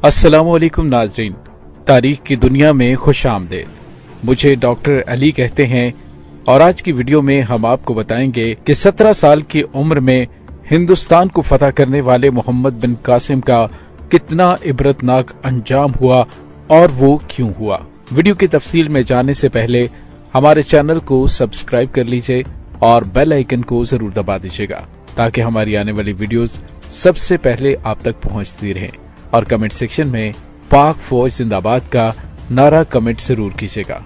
अस्सलामु अलैकुम नाजरीन, तारीख की दुनिया में खुश आमदेद। मुझे डॉक्टर अली कहते हैं और आज की वीडियो में हम आपको बताएंगे कि 17 साल की उम्र में हिंदुस्तान को फतह करने वाले मोहम्मद बिन कासिम का कितना इबरतनाक अंजाम हुआ और वो क्यों हुआ। वीडियो की तफसील में जाने से पहले हमारे चैनल को सब्सक्राइब कर लीजिए और बेल आइकन को जरूर दबा दीजिएगा ताकि हमारी आने वाली वीडियोस सबसे पहले आप तक पहुंचती रहें। और कमेंट सेक्शन में पाक फौज जिंदाबाद का नारा कमेंट जरूर कीजिएगा।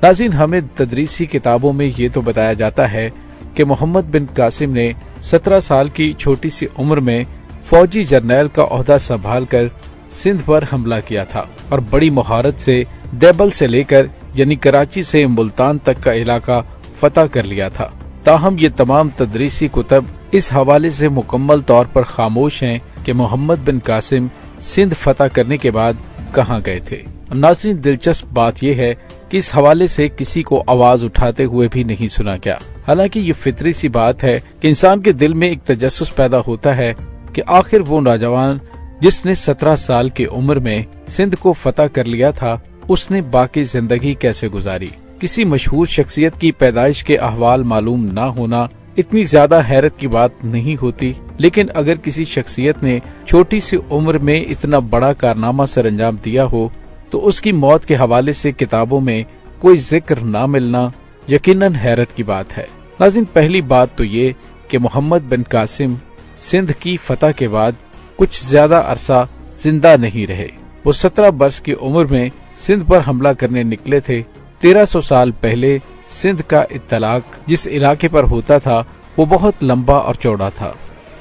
नाज़रीन, हमें तदरीसी किताबों में ये तो बताया जाता है कि मोहम्मद बिन कासिम ने 17 साल की छोटी सी उम्र में फौजी जर्नैल का ओहदा संभाल कर सिंध पर हमला किया था और बड़ी महारत से देबल से लेकर यानी कराची से मुल्तान तक का इलाका फतह कर लिया था। ताहम ये तमाम तदरीसी कुतब इस हवाले से मुकम्मल तौर पर खामोश हैं कि मोहम्मद बिन कासिम सिंध फतह करने के बाद कहां गए थे। नाज़रीन, दिलचस्प बात यह है कि इस हवाले से किसी को आवाज उठाते हुए भी नहीं सुना गया। हालांकि ये फितरी सी बात है कि इंसान के दिल में एक तजस्सुस पैदा होता है कि आखिर वो नौजवान जिसने 17 साल की उम्र में सिंध को फतह कर लिया था, उसने बाकी जिंदगी कैसे गुजारी। किसी मशहूर शख्सियत की पैदाइश के अहवाल मालूम न होना इतनी ज्यादा हैरत की बात नहीं होती, लेकिन अगर किसी शख्सियत ने छोटी सी उम्र में इतना बड़ा कारनामा सरअंजाम दिया हो तो उसकी मौत के हवाले से किताबों में कोई जिक्र ना मिलना यकीनन हैरत की बात है। नाज़रीन, पहली बात तो ये कि मोहम्मद बिन कासिम सिंध की फतह के बाद कुछ ज्यादा अरसा जिंदा नहीं रहे। वो 17 वर्ष की उम्र में सिंध पर हमला करने निकले थे। 1300 साल पहले सिंध का इत्तलाक जिस इलाके पर होता था वो बहुत लंबा और चौड़ा था।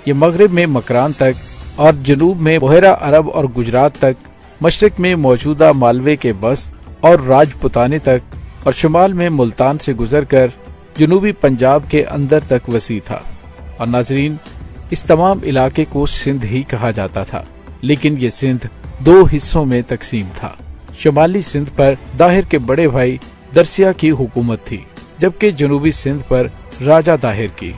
ये मगरिब में मकरान तक और जनूब में बहरा अरब और गुजरात तक, मशरक में मौजूदा मालवे के वस्त और राजपुताने तक और शुमाल में मुल्तान से गुजरकर जनूबी पंजाब के अंदर तक वसी था। और नाजरीन, इस तमाम इलाके को सिंध ही कहा जाता था, लेकिन ये सिंध 2 हिस्सों में तकसीम था। शुमाली सिंध पर दाहिर के बड़े भाई दरसिया की हुकूमत थी, जबकि जनूबी सिंध पर राजा दाहिर की।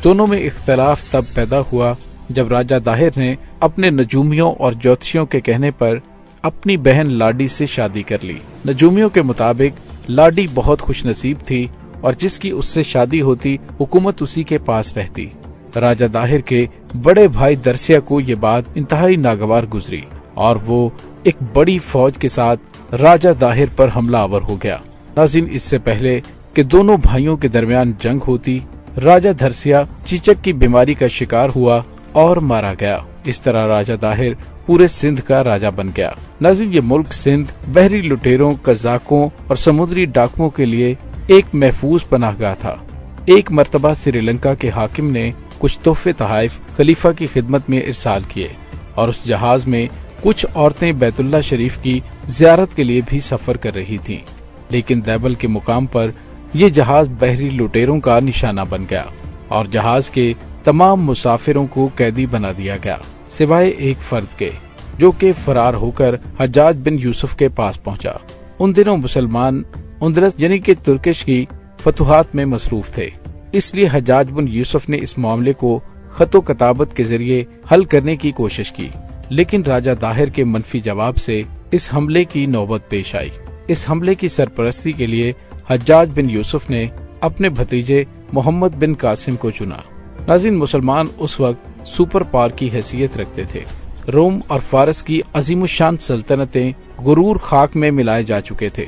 दोनों में इख्तलाफ तब पैदा हुआ जब राजा दाहिर ने अपने नजूमियों और ज्योतिषियों के कहने पर अपनी बहन लाडी से शादी कर ली। नजूमियों के मुताबिक लाडी बहुत खुशनसीब थी और जिसकी उससे शादी होती हुकूमत उसी के पास रहती। राजा दाहिर के बड़े भाई दरसिया को ये बात इंतहाई नागवार गुजरी और वो एक बड़ी फौज के साथ राजा दाहिर पर हमलावर हो गया। नाज़रीन, इससे पहले कि दोनों भाइयों के दरमियान जंग होती, राजा दरसिया चीचक की बीमारी का शिकार हुआ और मारा गया। इस तरह राजा दाहिर पूरे सिंध का राजा बन गया। नाज़रीन, ये मुल्क सिंध बहरी लुटेरों, कज़ाकों और समुद्री डाकुओं के लिए एक महफूज पनाहगाह था। एक मर्तबा श्रीलंका के हाकिम ने कुछ तोहफे तहाइफ खलीफा की खिदमत में इरसाल किए और उस जहाज में कुछ औरतें बैतुल्लाह शरीफ की जियारत के लिए भी सफर कर रही थीं। लेकिन दैबल के मुकाम पर यह जहाज बहरी लुटेरों का निशाना बन गया और जहाज के तमाम मुसाफिरों को कैदी बना दिया गया, सिवाय एक फर्द के, जो कि फरार होकर हज्जाज बिन यूसुफ के पास पहुंचा। उन दिनों मुसलमान उंदरस यानी कि तुर्किश की फतुहात में मसरूफ थे, इसलिए हज्जाज बिन यूसुफ ने इस मामले को खतो कताबत के जरिए हल करने की कोशिश की, लेकिन राजा दाहिर के मनफी जवाब से इस हमले की नौबत पेश आई। इस हमले की सरपरस्ती के लिए हज्जाज बिन यूसुफ ने अपने भतीजे मोहम्मद बिन कासिम को चुना। नाज़रीन, मुसलमान उस वक्त सुपर पावर की हैसियत रखते थे। रोम और फारस की अजीमुशान सल्तनतें गुरूर खाक में मिलाए जा चुके थे।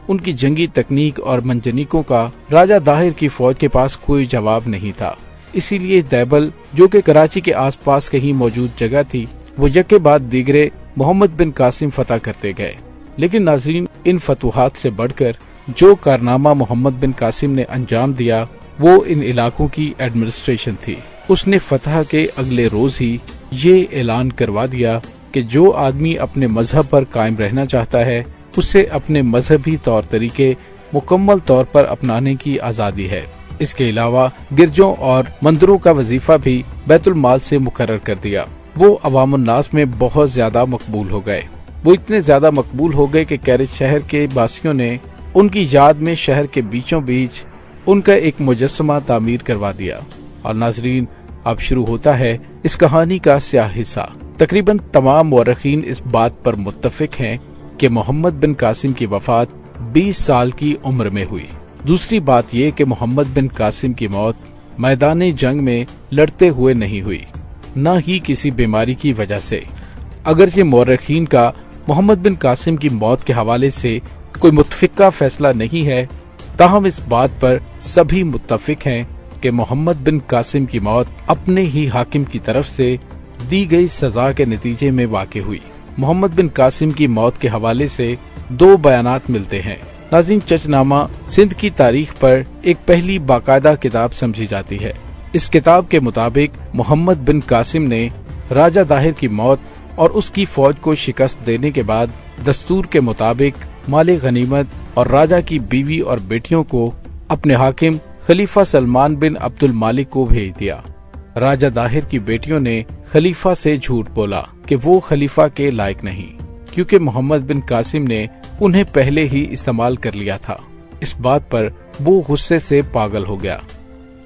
उनकी जंगी तकनीक और मंजनीकों का राजा दाहिर की फौज के पास कोई जवाब नहीं था। इसीलिए दैबल, जो कि कराची के आसपास कहीं मौजूद जगह थी, वो यके बाद दीगरे मोहम्मद बिन कासिम फतह करते गए। लेकिन नाज़रीन, इन फतुहात से बढ़कर जो कारनामा मोहम्मद बिन कासिम ने अंजाम दिया वो इन इलाकों की एडमिनिस्ट्रेशन थी। उसने फतह के अगले रोज ही ये ऐलान करवा दिया कि जो आदमी अपने मजहब पर कायम रहना चाहता है उसे अपने मजहबी तौर तरीके मुकम्मल तौर पर अपनाने की आज़ादी है। इसके अलावा गिरजों और मंदिरों का वजीफा भी बैतुल माल से मुकर्रर कर दिया। वो अवामुन नास में बहुत ज्यादा मकबूल हो गए। वो इतने ज्यादा मकबूल हो गए कि कैरिज शहर के वासियों ने उनकी याद में शहर के बीचों बीच उनका एक मुजस्समा तामीर करवा दिया। और नाजरीन, अब शुरू होता है इस कहानी का स्याह हिस्सा। तकरीबन तमाम मौरखीन इस बात पर मुत्तफिक हैं कि मोहम्मद बिन कासिम की वफात 20 साल की उम्र में हुई। दूसरी बात यह कि मोहम्मद बिन कासिम की मौत मैदान जंग में लड़ते हुए नहीं हुई, न ही किसी बीमारी की वजह से। अगरचे मौरखीन का मोहम्मद बिन कासिम की मौत के हवाले से कोई मुतफिका फैसला नहीं है, ताहम इस बात पर सभी मुत्तफिक हैं कि मोहम्मद बिन कासिम की मौत अपने ही हाकिम की तरफ से दी गई सजा के नतीजे में वाक़ हुई। मोहम्मद बिन कासिम की मौत के हवाले से 2 बयानात मिलते हैं। नाज़रीन, चचनामा सिंध की तारीख पर एक पहली बाकायदा किताब समझी जाती है। इस किताब के मुताबिक मोहम्मद बिन कासिम ने राजा दाहिर की मौत और उसकी फौज को शिकस्त देने के बाद दस्तूर के मुताबिक माले गनीमत और राजा की बीवी और बेटियों को अपने हाकिम खलीफा सलमान बिन अब्दुल मालिक को भेज दिया। राजा दाहिर की बेटियों ने खलीफा से झूठ बोला कि वो खलीफा के लायक नहीं, क्योंकि मोहम्मद बिन कासिम ने उन्हें पहले ही इस्तेमाल कर लिया था। इस बात पर वो गुस्से से पागल हो गया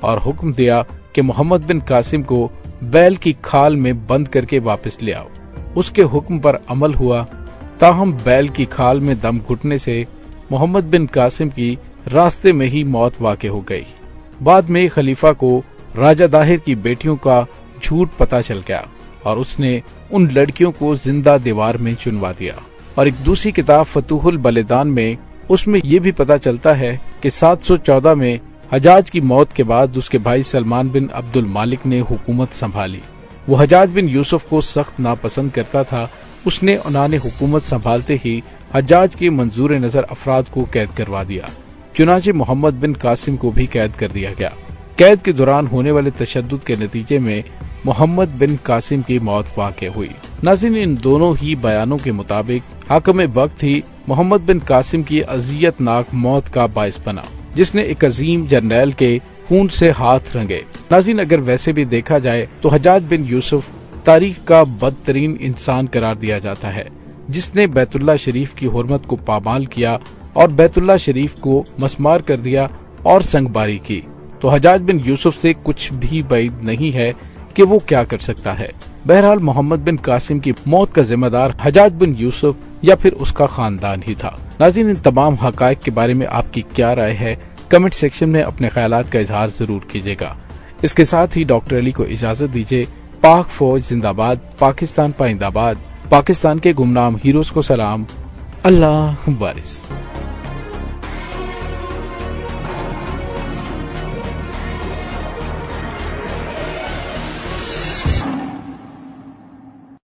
और हुक्म दिया कि मोहम्मद बिन कासिम को बैल की खाल में बंद करके वापस ले आओ। उसके हुक्म पर अमल हुआ, ताहम बैल की खाल में दम घुटने से मोहम्मद बिन कासिम की रास्ते में ही मौत वाक़ हो गई। बाद में खलीफा को राजा दाहिर की बेटियों का झूठ पता चल गया और उसने उन लड़कियों को जिंदा दीवार में चुनवा दिया। और एक दूसरी किताब फतूहुल बलिदान में उसमें ये भी पता चलता है कि 714 में हजाज की मौत के बाद उसके भाई सलमान बिन अब्दुल मालिक ने हुकूमत संभाली। वो हजाज बिन यूसुफ को सख्त नापसंद करता था। उसने उन्होंने हुकूमत संभालते ही हजाज के मंजूर नजर अफराद को कैद करवा दिया। चुनाचे मोहम्मद बिन कासिम को भी कैद कर दिया गया। कैद के दौरान होने वाले तशद्दुद के नतीजे में मोहम्मद बिन कासिम की मौत वाक़ हुई। नाज़रीन, इन दोनों ही बयानों के मुताबिक हाकिम वक्त ही मोहम्मद बिन कासिम की अज़ियतनाक मौत का बाइस बना, जिसने एक अजीम जर्नैल के खून से हाथ रंगे। नाज़रीन, अगर वैसे भी देखा जाए तो हजाज बिन यूसुफ तारीख का बदतरीन इंसान करार दिया जाता है, जिसने बैतुल्लाह शरीफ की हुर्मत को पामाल किया और बैतुल्लाह शरीफ को मसमार कर दिया और संगबारी की। तो हजाज बिन यूसुफ से कुछ भी बैद नहीं है कि वो क्या कर सकता है। बहरहाल मोहम्मद बिन कासिम की मौत का जिम्मेदार हजाज बिन यूसुफ या फिर उसका खानदान ही था। नाज़रीन, इन तमाम हकायक के बारे में आपकी क्या राय है, कमेंट सेक्शन में अपने ख्यालात का इजहार जरूर कीजिएगा। इसके साथ ही डॉक्टर अली को इजाजत दीजिए। पाक फौज जिंदाबाद, पाकिस्तान पाइंदाबाद, पाकिस्तान के गुमनाम हीरोज को सलाम, अल्लाह वारिस।